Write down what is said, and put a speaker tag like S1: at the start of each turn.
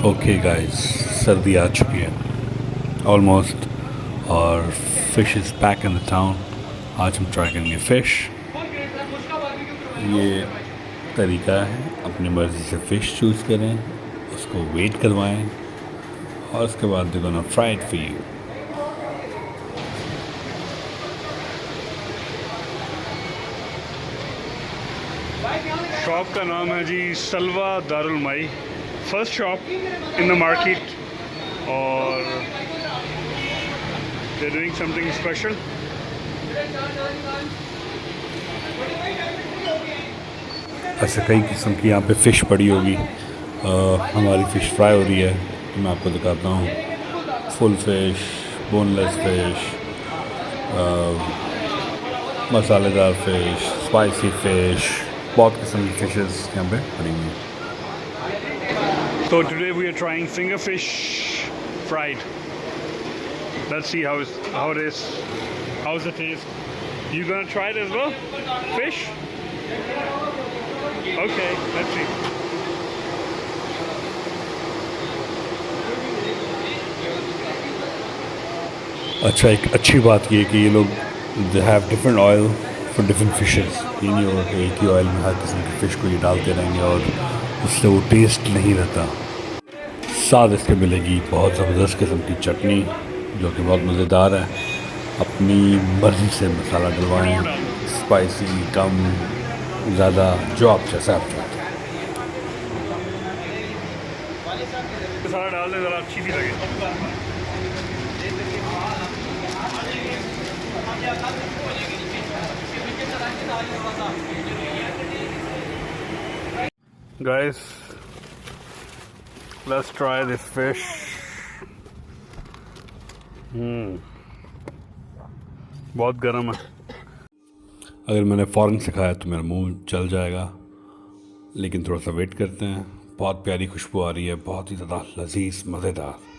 S1: Okay guys, सर्दी आ चुकी है ऑलमोस्ट, और fish is back in the town. आज हम ट्राई करेंगे फ़िश। ये तरीका है, अपनी मर्ज़ी से फ़िश चूज़ करें, उसको वेट करवाएं, और उसके बाद they gonna fried for you.
S2: Shop का नाम है जी सलवा दारुल माई, first shop in the market, और दे डूइंग समथिंग स्पेशल।
S1: ऐसे कई किस्म की यहाँ पे फ़िश पड़ी होगी। हमारी फ़िश फ्राई हो रही है, तो मैं आपको दिखाता हूँ। फुल फ़िश, बोनलेस फ़िश, मसालेदार फ़िश, स्पाइसी फ़िश, बहुत किस्म की फ़िशेस यहाँ पे पड़ी हुई हैं।
S2: So today we are trying finger fish fried. Let's see how it is. How's the taste? You gonna try it as well? Fish? Okay, let's see.
S1: अच्छा, एक अच्छी बात ये है कि ये लोग they have different oil for different fishes. ये नहीं होगा कि एक ही ऑयल में हर किस्म की फ़िश को ये डालते रहेंगे और उससे वो टेस्ट नहीं रहता। साथ इसके मिलेगी बहुत ज़बरदस्त किस्म की चटनी, जो कि बहुत मज़ेदार है। अपनी मर्ज़ी से मसाला डलवाएं, स्पाइसी, कम, ज़्यादा, जो आप जैसा आप चाहते हैं।
S2: मसाला डाल दें ज़रा अच्छी भी लगे। Guys, let's try this fish. बहुत गर्म है।
S1: अगर मैंने फ़ौरन से खाया तो मेरा मुंह जल जाएगा, लेकिन थोड़ा सा वेट करते हैं। बहुत प्यारी खुशबू आ रही है, बहुत ही ज़्यादा लजीज, मज़ेदार।